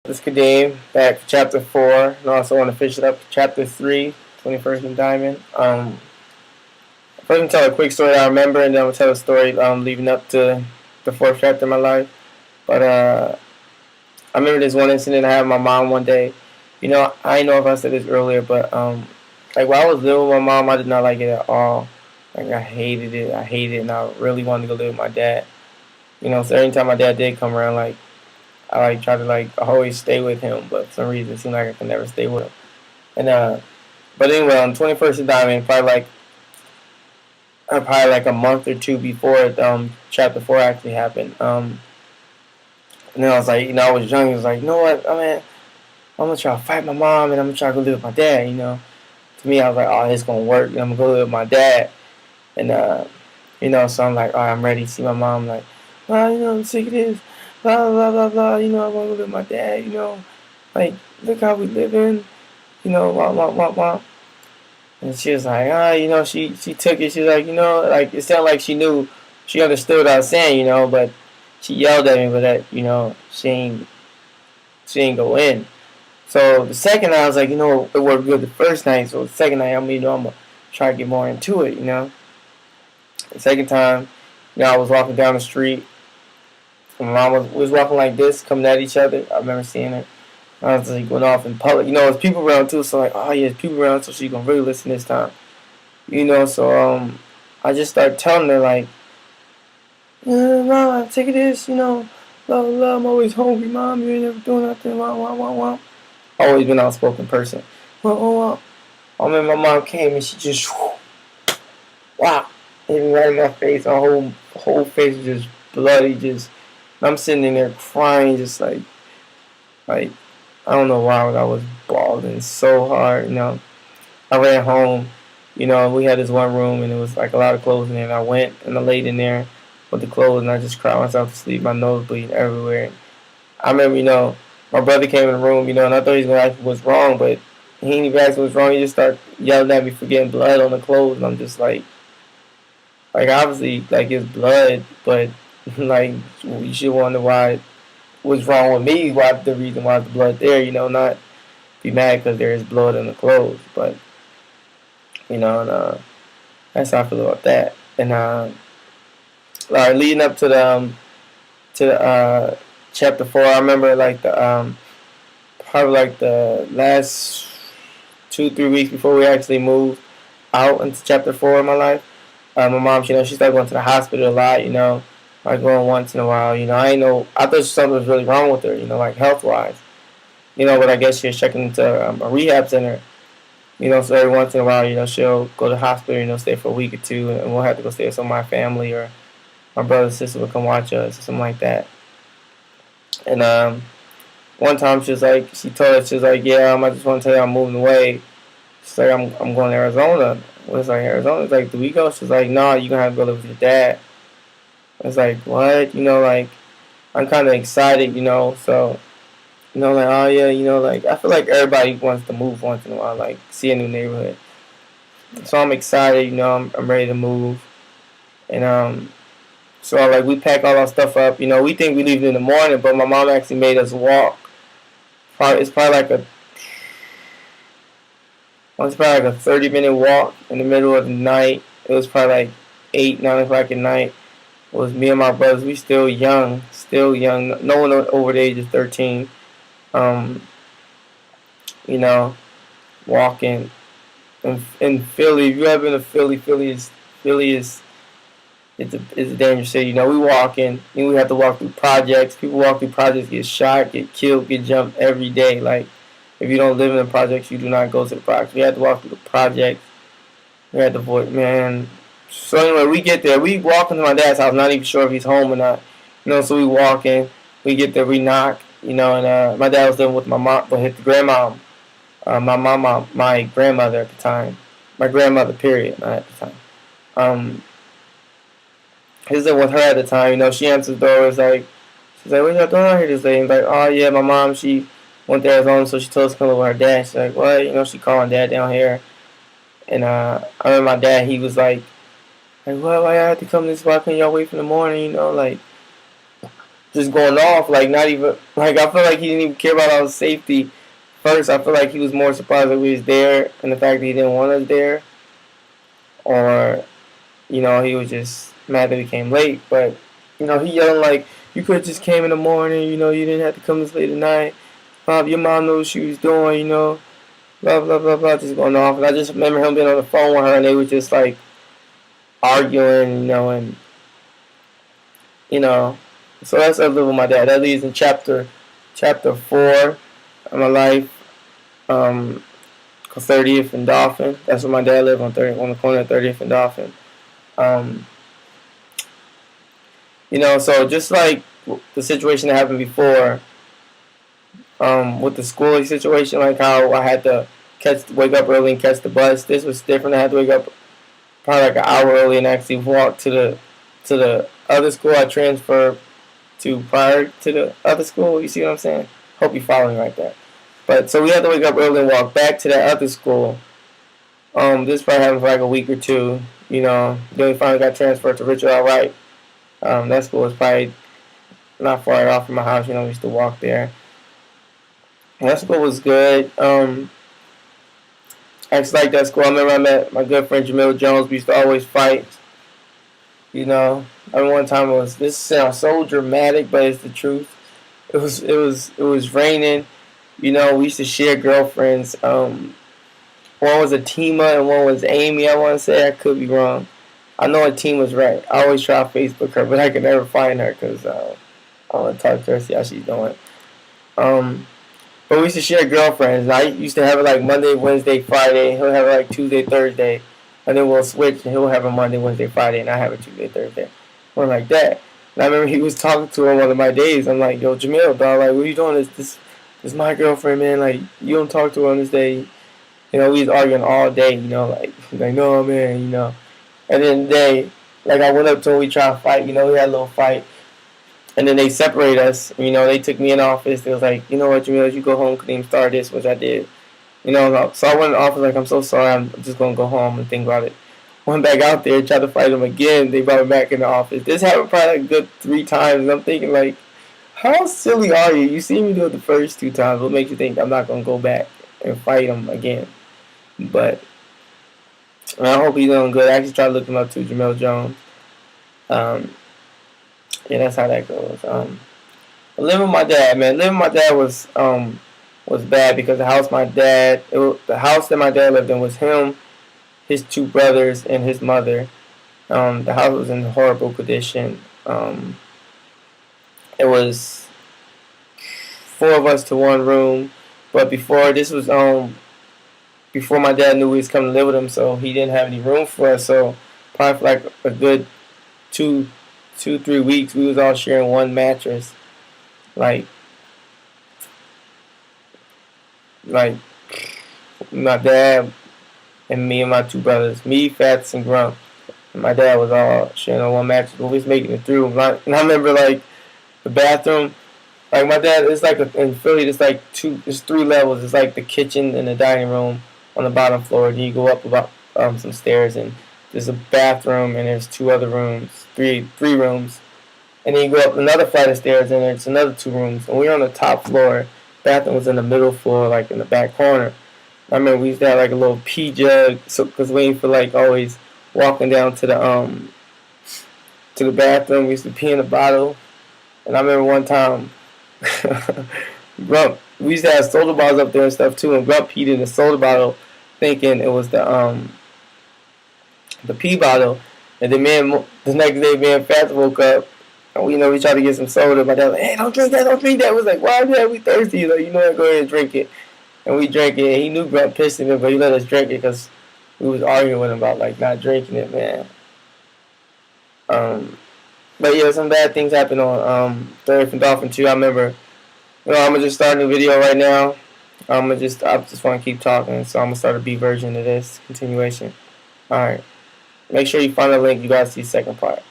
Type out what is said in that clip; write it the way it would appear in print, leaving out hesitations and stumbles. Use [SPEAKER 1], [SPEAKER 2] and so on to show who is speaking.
[SPEAKER 1] This is Kadeem back for chapter 4, and I also want to finish it up to chapter 3, 21st and Diamond. First, I'm going to tell a quick story I remember, and then I'm going to tell a story leading up to the fourth chapter of my life. But I remember this one incident I had with my mom one day. I didn't know if I said this earlier, but like while I was living with my mom, I did not like it at all. Like I hated it. I hated it, and I really wanted to go live with my dad. So every time my dad did come around, like I try to always stay with him, but for some reason it seemed like I could never stay with him. And but anyway, on 21st of Diamond, probably like a month or two before chapter 4 actually happened. And then I was like, I was young. I was like, you know what, I mean, I'm gonna try to fight my mom, and I'm gonna try to go live with my dad. To me, I was like, oh, it's gonna work. I'm gonna go live with my dad, and so I'm like, all right, I'm ready to see my mom. Like, oh, I'm sick of this. Blah blah blah blah. I want to go live with my dad. Like, look how we living. Wah wah wah wah. And she was like, she took it. She was like, like it sounded like she knew, she understood what I was saying, but she yelled at me, but that, she ain't go in. So the second night, I was like, it worked good the first night. So the second night, I'm gonna try to get more into it, The second time, I was walking down the street. My mom was walking like this, coming at each other. I remember seeing her. I was like going off in public. There's people around too, so like, oh yeah, there's people around, so she gonna really listen this time. So I just started telling her like, yeah, mom, take it this, blah blah blah. I'm always hungry, mom. You ain't never doing nothing. Wah wah wah wah. Always been an outspoken person. Wah wah wah. I remember my mom came and she just, wow, hit me right in my face. My whole face was just bloody. I'm sitting in there crying, just like I don't know why I was bawling so hard. I ran home. We had this one room and it was like a lot of clothes in there. And I went and I laid in there with the clothes and I just cried myself to sleep. My nose bleeding everywhere. I remember, my brother came in the room, and I thought he was gonna ask me what's wrong, but he didn't even ask me what's wrong. He just started yelling at me for getting blood on the clothes, and I'm just like obviously like it's blood, but like you should wonder what's wrong with me. Why the reason why the blood there? Not be mad because there is blood on the clothes, but and that's how I feel about that. And leading up to the chapter 4, I remember like the probably like the last 2-3 weeks before we actually moved out into chapter 4 of my life. My mom, she started going to the hospital a lot. Like going once in a while. I thought something was really wrong with her. Like health wise. But I guess she was checking into a rehab center. So every once in a while, she'll go to the hospital, stay for a week or two, and we'll have to go stay with some of my family or my brother and sister will come watch us or something like that. And one time she told us, she was like, yeah, I just want to tell you I'm moving away. She's like, I'm going to Arizona. I was like, Arizona? It's like, do we go? She's like, no, you're going to have to go live with your dad. I was like, what? Like, I'm kind of excited, so, like, oh yeah, like, I feel like everybody wants to move once in a while, like, see a new neighborhood. So I'm excited, I'm ready to move. And, so, like, we pack all our stuff up. We think we leave in the morning, but my mom actually made us walk. It's probably like a 30-minute walk in the middle of the night. It was probably like 8, 9 o'clock at night. It was me and my brothers. We still young. No one over the age of 13. You know, walking in Philly. If you ever been to Philly is it's a dangerous city. We walking. We have to walk through projects. People walk through projects, get shot, get killed, get jumped every day. Like, if you don't live in the projects, you do not go to the projects. We had to walk through the projects. We had to avoid, man. So anyway, we get there. We walk into my dad's house, not even sure if he's home or not. So we walk in. We get there. We knock. And my dad was living with my mom, but hit the grandma. My grandmother at the time. My grandmother, period, not at the time. He was living with her at the time. She answers the door. She's like, what y'all doing out here today? And like, oh yeah, my mom, she went to Arizona, so she told us to come over with her dad. She's like, what? She calling dad down here. And I remember my dad, he was like, well, why y'all have to come this? Why couldn't y'all wait for the morning? Like, just going off, like not even like I feel like he didn't even care about our safety. First, I feel like he was more surprised that we was there and the fact that he didn't want us there, or he was just mad that we came late. But he yelling like, "You could have just came in the morning. You didn't have to come this late at night. Your mom knows what she was doing. Blah blah blah blah," just going off. And I just remember him being on the phone with her, and they were just like arguing, and so that's what I live with my dad. That leads in chapter 4 of my life. 30th and Dauphin. That's where my dad lived on the corner of 30th and Dauphin. So just like the situation that happened before, with the schooling situation, like how I had to wake up early and catch the bus. This was different. I had to wake up probably like an hour early and actually walk to the other school I transferred to prior to the other school. You see what I'm saying? Hope you're following right there. But so we had to wake up early and walk back to that other school. This probably happened for like a week or two. Then we finally got transferred to Richard All Right. That school was probably not far off from my house. We used to walk there. And that school was good. I actually liked that school. I remember I met my good friend Jamil Jones. We used to always fight. I remember one time this sounds so dramatic, but it's the truth. It was raining. We used to share girlfriends. One was Atima and one was Amy. I want to say, I could be wrong. I know Atima's right. I always try to Facebook her, but I could never find her because I want to talk to her, see how she's doing. But we used to share girlfriends. I used to have it like Monday, Wednesday, Friday. He'll have it like Tuesday, Thursday. And then we'll switch and he'll have a Monday, Wednesday, Friday, and I have a Tuesday, Thursday. One like that. And I remember he was talking to her one of my days. I'm like, "Yo, Jamil, dog, like, what are you doing? This is my girlfriend, man. Like, you don't talk to her on this day." We was arguing all day, like no, man, And then I went up to him, we tried to fight, we had a little fight. And then they separated us, they took me in the office. They was like, "You know what, Jamil, you go home, couldn't even start this," which I did. So I went in the office like, "I'm so sorry, I'm just going to go home and think about it." Went back out there, tried to fight them again. They brought me back in the office. This happened probably like a good 3 times. And I'm thinking like, how silly are you? You see me do it the first 2 times. What makes you think I'm not going to go back and fight them again? But I hope he's doing good. I actually tried to look him up too, Jamil Jones. Yeah, that's how that goes. Living with my dad, man. Living with my dad was bad because the house that my dad lived in was him, his 2 brothers, and his mother. The house was in horrible condition. It was 4 of us to 1 room, but before my dad knew we was coming to live with him, so he didn't have any room for us. So probably for like a good 3 weeks, we was all sharing 1 mattress. Like my dad and me and my 2 brothers, me, Fats, and Grump. And my dad was all sharing on 1 mattress, but we was making it through. And I remember like the bathroom. Like my dad, it's like in Philly, it's 3 levels. It's like the kitchen and the dining room on the bottom floor. Then you go up about some stairs and there's a bathroom and there's 2 other rooms, three rooms. And then you go up another flight of stairs and there's another 2 rooms. And we were on the top floor. Bathroom was in the middle floor, like in the back corner. I remember we used to have like a little pee jug, so because we didn't feel like always walking down to the bathroom. We used to pee in the bottle. And I remember one time, Grump, we used to have soda bottles up there and stuff too, and Grump peed in the soda bottle, thinking it was the pee bottle. And then the next day, me and Fats woke up, and we tried to get some soda. My dad was like, "Hey, don't drink that, don't drink that." I was like, "Why, Dad? We thirsty." He's like, "What? Go ahead and drink it." And we drank it. And he knew Grump pissed him, but he let us drink it because we was arguing with him about like not drinking it, man. But yeah, some bad things happened on 30th and Dauphin too. I remember, I'm gonna just start a new video right now. I just want to keep talking, so I'm gonna start a B version of this continuation. All right, make sure you find the link. You guys see the second part.